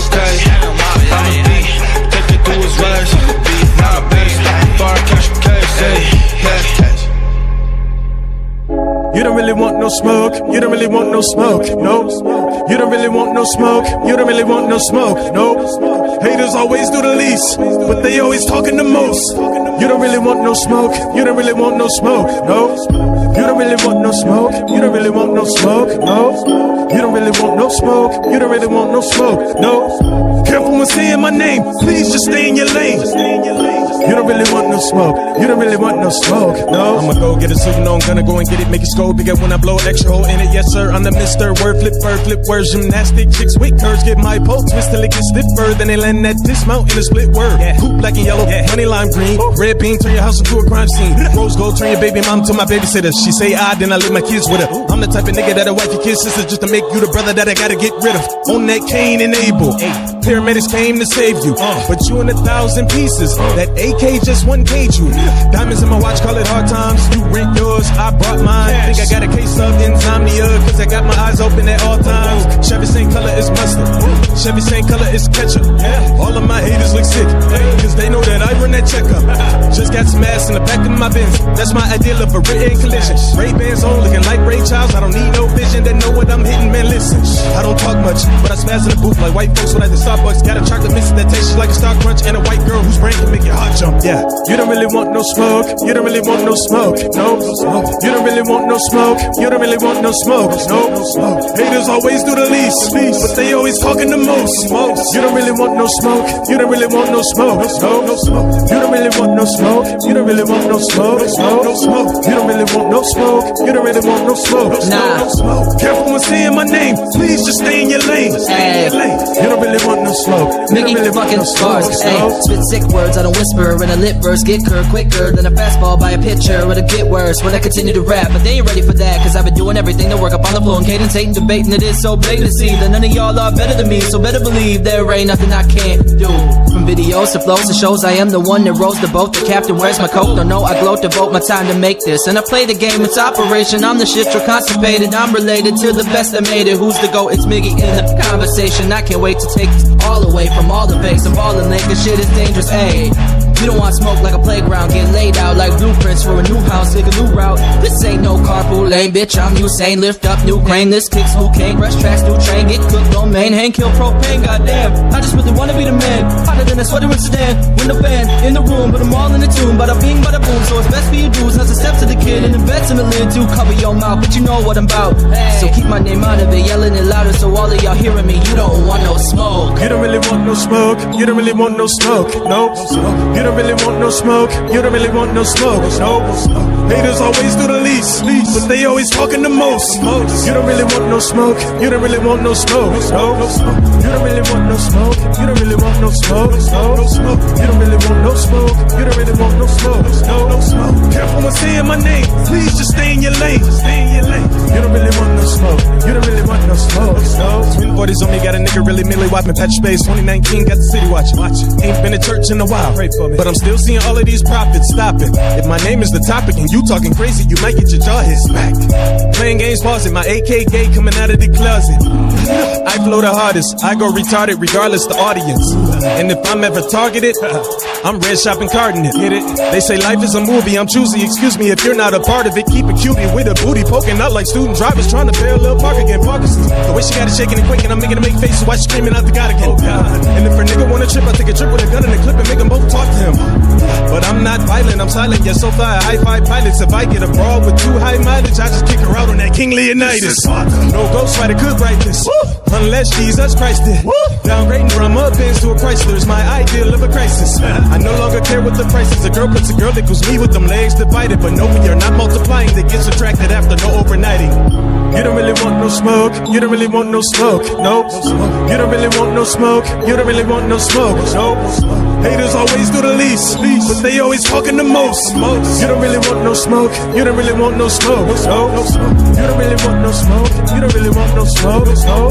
okay. I'ma be, take it through his words. Not a beast, bar cash case, yeah. You don't really want no smoke, you don't really want no smoke, no. You don't really want no smoke, you don't really want no smoke, no. Haters always do the least, but they always talking the most. You don't really want no smoke, you don't really want no smoke, no. You don't really want no smoke, you don't really want no smoke, no. You don't really want no smoke, you don't really want no smoke, no. Careful when saying my name, please just stay in your lane. You don't really want no smoke, you don't really want no smoke, no. I'ma go get a suit, no, I'm gonna go and get it, make it scope bigger when I blow an extra hole in it. Yes sir, I'm the Mr. Word, flip words, gymnastic chicks with curves, get my pole twist till it gets stiffer, then they land at dismount in a split word. Yeah. Hoop black and yellow, honey lime green, red bean, turn your house into a crime scene. Rose gold, turn your baby mom to my babysitter. She say I, then I leave my kids with her. I'm the type of nigga that'll wife your kid's sister just to make you the brother that I gotta get rid of. On that Cain and Abel, paramedics came to save you, but you in 1,000 pieces. That AK just 1K'd you. Diamonds in my watch, call it hard times. You rent yours, I brought mine. Think I got a case of insomnia, cause I got my eyes open at all times. Chevy same color as mustard, Chevy same color as ketchup. All of my haters look sick, cause they know that I run that checkup. Just got some ass in the back of my Benz, that's my ideal of a written collision. Ray-Bans on, looking like Ray Charles. I don't need no vision, they know what I'm hitting, man, listen. I don't talk much, but I spaz in the booth like white folks when at the Starbucks. Got a chocolate mix that tastes like a Star Crunch, and a white girl whose brain can make your heart jump, yeah. You don't really want no smoke, you don't really want no smoke, no. You don't really want no smoke, you don't really want no smoke, no. Haters always do the least, but they always talking the most. You don't really want no smoke, you don't really want no smoke, no. You don't really want no smoke, you don't really want no smoke, no. You don't really want no smoke, you don't really want no smoke, no. Careful when saying my name, please just stay in your lane. You don't really want no smoke, you don't really want no smoke, no. Spit sick words, I don't whisper in a lit verse. Get curved quicker than a fastball by a pitcher. It'll get worse when I continue to rap, but they ain't ready for that, cause I've been doing everything to work up on the floor and cadence, hating, debating. It is so blatant to see that none of y'all are better than me, so better believe there ain't nothing I can't do. From videos to flows to shows, I am the one that rows the boat. The captain wears my coat, don't know I gloat, devote my time to make this. And I play the game, it's operation, I'm the shit you're constipated. I'm related to the best that made it. Who's the GOAT? It's Miggy in the conversation. I can't wait to take this all away from all the fakes. I'm ballin' late, cause shit is dangerous, ayy. You don't want smoke like a playground, get laid out like blueprints for a new house, take a new route. This ain't no carpool lane, bitch, I'm Usain. Lift up new crane, this kicks who came, rush tracks, new train, get cooked on main, hang, kill propane, goddamn. I just really wanna be the man, hotter than a sweater in Sudan. Window fan, in the room, but I'm all in the tune. Bada bing, bada boom, so it's best for you dudes. Not to step to the kid and invest in the lid to cover your mouth, but you know what I'm about. So keep my name out of it, yelling it louder so all of y'all hearing me. You don't want no smoke. You don't really want no smoke, you don't really want no smoke, no. You don't really want no smoke, you don't really want no smoke, no. Haters always do the least, but they always talking the most. You don't really want no smoke, you don't really want no smoke, no. You don't really want no smoke, you don't really want no smoke, no. You don't really want no smoke, you don't really want no smoke, no. Careful when saying my name, please just stay in your lane. You don't really want no smoke, you don't really want no smoke, no. Twin 40s on me, got a nigga really merely wiping patch space. 2019 got the city watching. Ain't been to church in a while, pray for me, but I'm still seeing all of these prophets. Stop it. If my name is the topic and you talking crazy, you might get your jaw hit back. Playing games, pause it. My AK gay coming out of the closet. I flow the hardest, I go retarded regardless the audience. And if I'm ever targeted, I'm red shopping carding it. Get it? They say life is a movie, I'm choosy. Excuse me if you're not a part of it. Keep it cutie with a booty poking out like student drivers trying to bail Lil Parker again. Parkinson's. The way she got it shaking and quaking, I'm making her make faces while she screaming out the God again. Oh God. And if a nigga wanna trip, I take a trip with a gun and a clip and make them both talk to him. But I'm not violent, I'm silent, yet so fly. High-five pilots. If I get a broad with too high mileage, I just kick her out on that King Leonidas. No Ghost Rider could write this, unless Jesus Christ did. Downgrading from a Benz to a Chrysler is my ideal of a crisis. I no longer care what the price is. A girl puts a girl equals me with them legs divided. But no, we are not multiplying. That gets subtracted after no overnighting. You don't really want no smoke, you don't really want no smoke, no. You don't really want no smoke, you don't really want no smoke, no. Haters always do the least, but they always talking the most. You don't really want no smoke, you don't really want no smoke, no. You don't really want no smoke, you don't really want no smoke, no.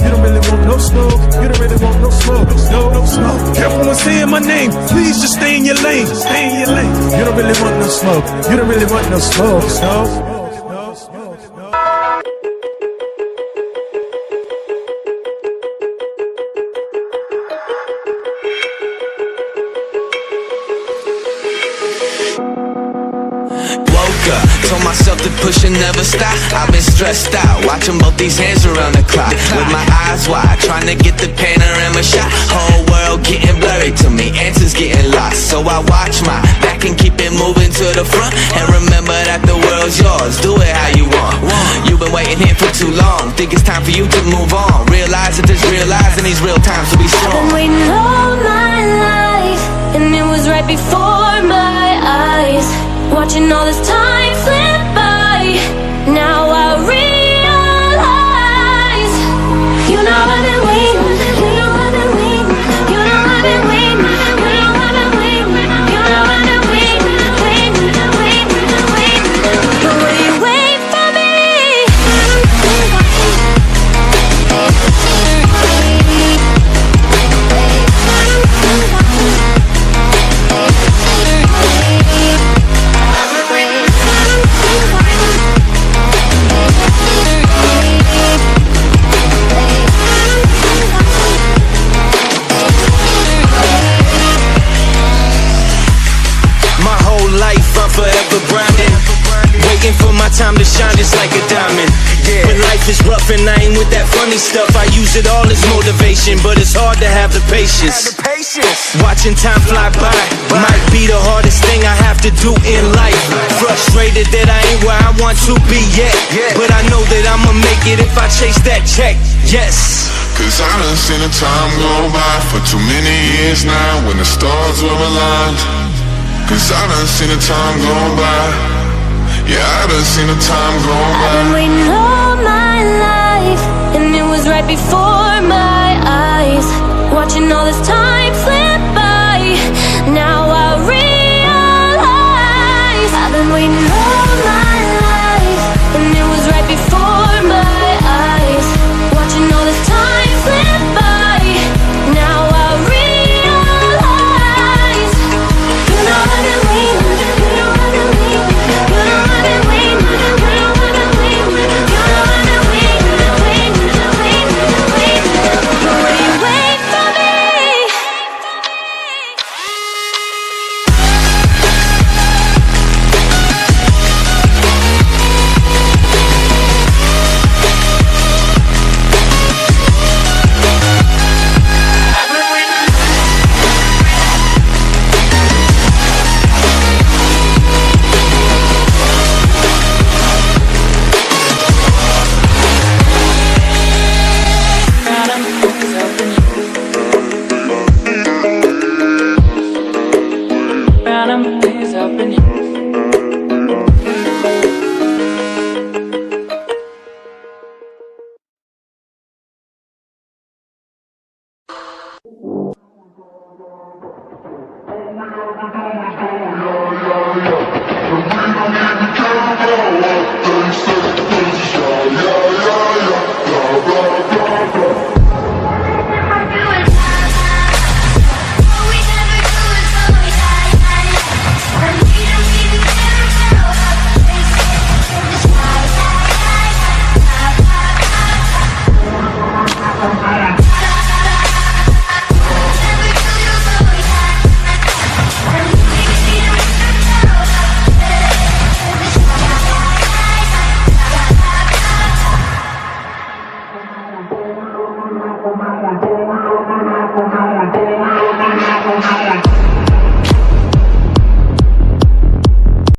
You don't really want no smoke, you don't really want no smoke, no. Careful when saying my name, please just stay in your lane, stay in your lane. You don't really want no smoke, you don't really want no smoke, no. the push and never stop. I've been stressed out, watching both these hands around the clock. With my eyes wide, trying to get the panorama shot. Whole world getting blurry to me, answers getting lost. So I watch my back and keep it moving to the front. And remember that the world's yours, do it how you want. You've been waiting here for too long, think it's time for you to move on. Realize that there's real lies in these real times, so be strong. I've been waiting all my life, and it was right before my eyes. Watching all this time slip by, now I realize. You know I've been waiting, you know I've been waiting, you know I've been waiting, you know I've been waiting, you know I've been waiting, waiting, waiting, waiting. But will you wait for me? My whole life I'm forever grinding, waiting for my time to shine just like a diamond. When life is rough and I ain't with that funny stuff, I use it all as motivation, but it's hard to have the patience. Watching time fly by might be the hardest thing I have to do in life. Frustrated that I ain't where I want to be yet, but I know that I'ma make it if I chase that check. Yes. Cause I done seen the time go by for too many years now when the stars were aligned. Cause I done seen the time go by. Yeah, I done seen the time go I've by. been waiting all my life, and it was right before my eyes. Watching all this time slip by, now I realize. I've been waiting all my life, and it was right before my eyes. Watching all this time slip by, now I realize. You know I've been waiting, you know I've been waiting, you know I've been waiting, you know I've been waiting, you know I've been waiting, waiting, waiting, waiting. But will you wait for me? Yeah.